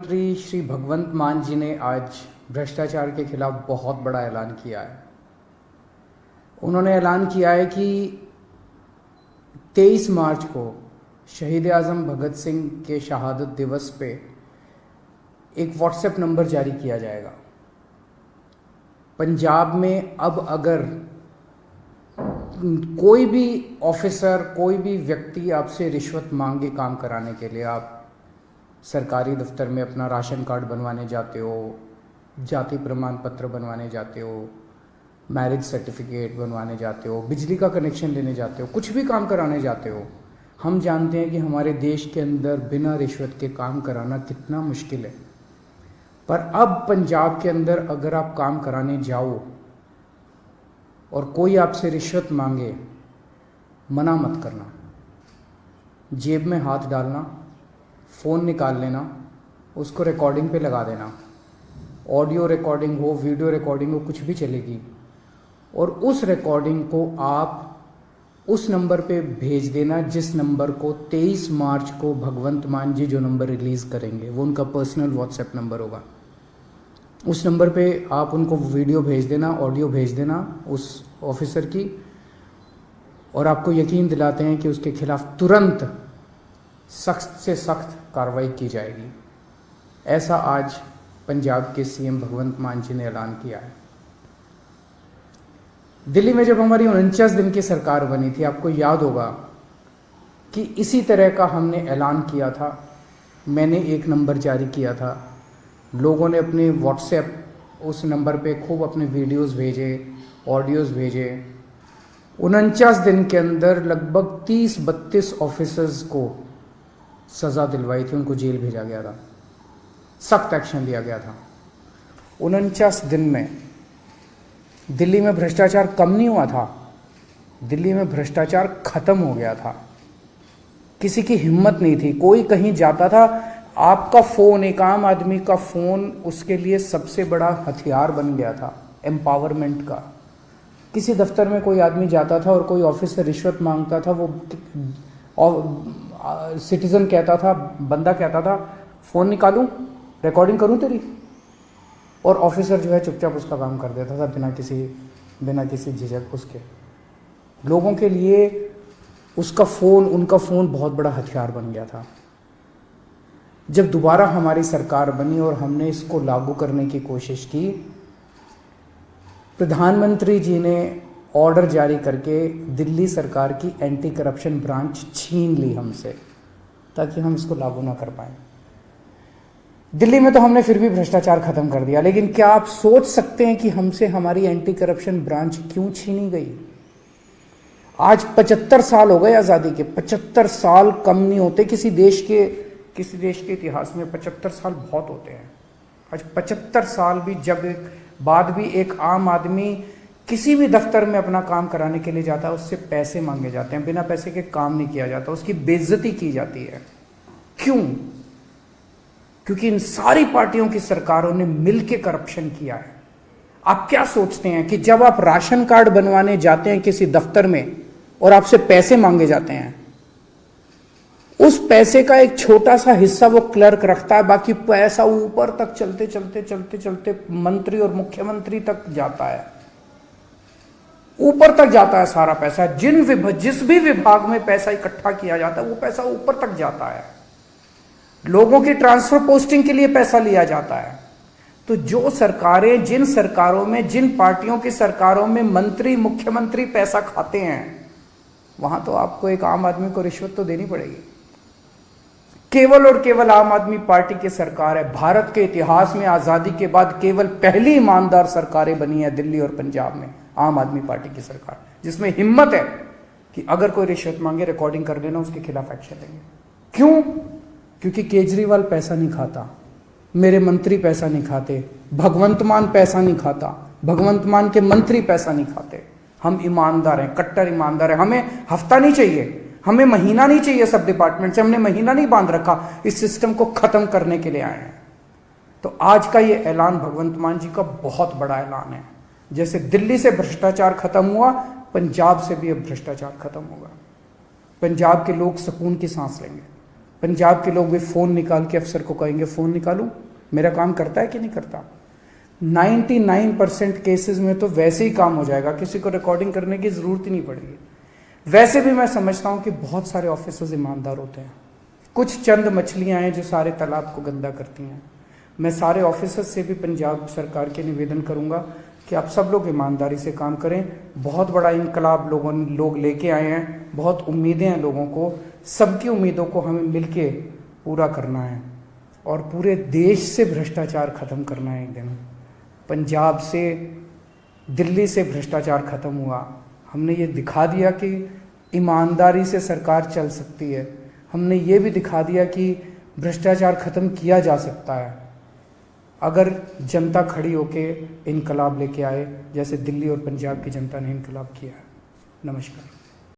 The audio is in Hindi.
मुख्यमंत्री श्री भगवंत मान जी ने आज भ्रष्टाचार के खिलाफ बहुत बड़ा ऐलान किया है। उन्होंने ऐलान किया है कि 23 मार्च को शहीद आज़म भगत सिंह के शहादत दिवस पे एक व्हाट्सएप नंबर जारी किया जाएगा। पंजाब में अब अगर कोई भी ऑफिसर, कोई भी व्यक्ति आपसे रिश्वत मांगे काम कराने के लिए, आप सरकारी दफ्तर में अपना राशन कार्ड बनवाने जाते हो, जाति प्रमाण पत्र बनवाने जाते हो, मैरिज सर्टिफिकेट बनवाने जाते हो, बिजली का कनेक्शन लेने जाते हो, कुछ भी काम कराने जाते हो, हम जानते हैं कि हमारे देश के अंदर बिना रिश्वत के काम कराना कितना मुश्किल है। पर अब पंजाब के अंदर अगर आप काम कराने जाओ और कोई आपसे रिश्वत मांगे, मना मत करना, जेब में हाथ डालना, फ़ोन निकाल लेना, उसको रिकॉर्डिंग पे लगा देना। ऑडियो रिकॉर्डिंग हो, वीडियो रिकॉर्डिंग हो, कुछ भी चलेगी, और उस रिकॉर्डिंग को आप उस नंबर पे भेज देना जिस नंबर को 23 मार्च को भगवंत मान जी जो नंबर रिलीज़ करेंगे, वो उनका पर्सनल व्हाट्सएप नंबर होगा। उस नंबर पे आप उनको वीडियो भेज देना, ऑडियो भेज देना उस ऑफिसर की, और आपको यकीन दिलाते हैं कि उसके खिलाफ तुरंत सख्त से सख्त कार्रवाई की जाएगी। ऐसा आज पंजाब के सीएम भगवंत मान जी ने ऐलान किया है। दिल्ली में जब हमारी 49 दिन की सरकार बनी थी, आपको याद होगा कि इसी तरह का हमने ऐलान किया था। मैंने एक नंबर जारी किया था, लोगों ने अपने व्हाट्सएप उस नंबर पे खूब अपने वीडियोस भेजे, ऑडियोज़ भेजे। 49 दिन के अंदर लगभग 30-32 ऑफिसर्स को सज़ा दिलवाई थी, उनको जेल भेजा गया था, सख्त एक्शन लिया गया था। 49 दिन में दिल्ली में भ्रष्टाचार कम नहीं हुआ था, दिल्ली में भ्रष्टाचार खत्म हो गया था। किसी की हिम्मत नहीं थी, कोई कहीं जाता था, आपका फ़ोन, एक आम आदमी का फ़ोन उसके लिए सबसे बड़ा हथियार बन गया था एम्पावरमेंट का। किसी दफ्तर में कोई आदमी जाता था और कोई ऑफिसर रिश्वत मांगता था, वो सिटीजन कहता था, बंदा कहता था, फ़ोन निकालूं, रिकॉर्डिंग करूं तेरी, और ऑफिसर जो है चुपचाप उसका काम कर देता था बिना किसी झिझक उसके। लोगों के लिए उसका फ़ोन, उनका फ़ोन बहुत बड़ा हथियार बन गया था। जब दोबारा हमारी सरकार बनी और हमने इसको लागू करने की कोशिश की, प्रधानमंत्री जी ने ऑर्डर जारी करके दिल्ली सरकार की एंटी करप्शन ब्रांच छीन ली हमसे, ताकि हम इसको लागू ना कर पाए। दिल्ली में तो हमने फिर भी भ्रष्टाचार खत्म कर दिया, लेकिन क्या आप सोच सकते हैं कि हमसे हमारी एंटी करप्शन ब्रांच क्यों छीनी गई? आज 75 साल हो गए आज़ादी के। 75 साल कम नहीं होते किसी देश के इतिहास में। 75 साल बहुत होते हैं। आज 75 साल भी बाद भी एक आम आदमी किसी भी दफ्तर में अपना काम कराने के लिए जाता है, उससे पैसे मांगे जाते हैं, बिना पैसे के काम नहीं किया जाता, उसकी बेइज्जती की जाती है। क्यों? क्योंकि इन सारी पार्टियों की सरकारों ने मिलकर करप्शन किया है। आप क्या सोचते हैं कि जब आप राशन कार्ड बनवाने जाते हैं किसी दफ्तर में और आपसे पैसे मांगे जाते हैं, उस पैसे का एक छोटा सा हिस्सा वो क्लर्क रखता है, बाकी पैसा ऊपर तक चलते मंत्री और मुख्यमंत्री तक जाता है, ऊपर तक जाता है सारा पैसा। जिस भी विभाग में पैसा इकट्ठा किया जाता है वो पैसा ऊपर तक जाता है। लोगों की ट्रांसफर पोस्टिंग के लिए पैसा लिया जाता है। तो जो सरकारें, जिन सरकारों में, जिन पार्टियों की सरकारों में मंत्री, मुख्यमंत्री पैसा खाते हैं, वहां तो आपको एक आम आदमी को रिश्वत तो देनी पड़ेगी। केवल और केवल आम आदमी पार्टी की सरकार है। भारत के इतिहास में आजादी के बाद केवल पहली ईमानदार सरकारें बनी है दिल्ली और पंजाब में, आम आदमी पार्टी की सरकार, जिसमें हिम्मत है कि अगर कोई रिश्वत मांगे, रिकॉर्डिंग कर देना, उसके खिलाफ एक्शन लेंगे। क्यों? क्योंकि केजरीवाल पैसा नहीं खाता, मेरे मंत्री पैसा नहीं खाते, भगवंत मान पैसा नहीं खाता, भगवंत मान के मंत्री पैसा नहीं खाते। हम ईमानदार हैं, कट्टर ईमानदार हैं। हमें हफ्ता नहीं चाहिए, हमें महीना नहीं चाहिए सब डिपार्टमेंट से। हमने महीना नहीं बांध रखा, इस सिस्टम को खत्म करने के लिए आए हैं। तो आज का ये ऐलान भगवंत मान जी का बहुत बड़ा ऐलान है। जैसे दिल्ली से भ्रष्टाचार खत्म हुआ, पंजाब से भी अब भ्रष्टाचार खत्म होगा। पंजाब के लोग सुकून की सांस लेंगे। पंजाब के लोग भी फ़ोन निकाल के अफसर को कहेंगे फ़ोन निकालूं, मेरा काम करता है कि नहीं करता। 99% केसेस में तो वैसे ही काम हो जाएगा, किसी को रिकॉर्डिंग करने की ज़रूरत ही नहीं पड़ेगी। वैसे भी मैं समझता हूं कि बहुत सारे ऑफिसर्स ईमानदार होते हैं, कुछ चंद मछलियां हैं जो सारे तालाब को गंदा करती हैं। मैं सारे ऑफिसर्स से भी पंजाब सरकार के निवेदन करूंगा कि आप सब लोग ईमानदारी से काम करें। बहुत बड़ा इनकलाब लोग लेके आए हैं, बहुत उम्मीदें हैं लोगों को, सबकी उम्मीदों को हमें मिलके पूरा करना है और पूरे देश से भ्रष्टाचार खत्म करना है। एक दिन पंजाब से, दिल्ली से भ्रष्टाचार खत्म हुआ, हमने ये दिखा दिया कि ईमानदारी से सरकार चल सकती है, हमने ये भी दिखा दिया कि भ्रष्टाचार खत्म किया जा सकता है अगर जनता खड़ी होके इनकलाब लेके आए, जैसे दिल्ली और पंजाब की जनता ने इनकलाब किया है। नमस्कार।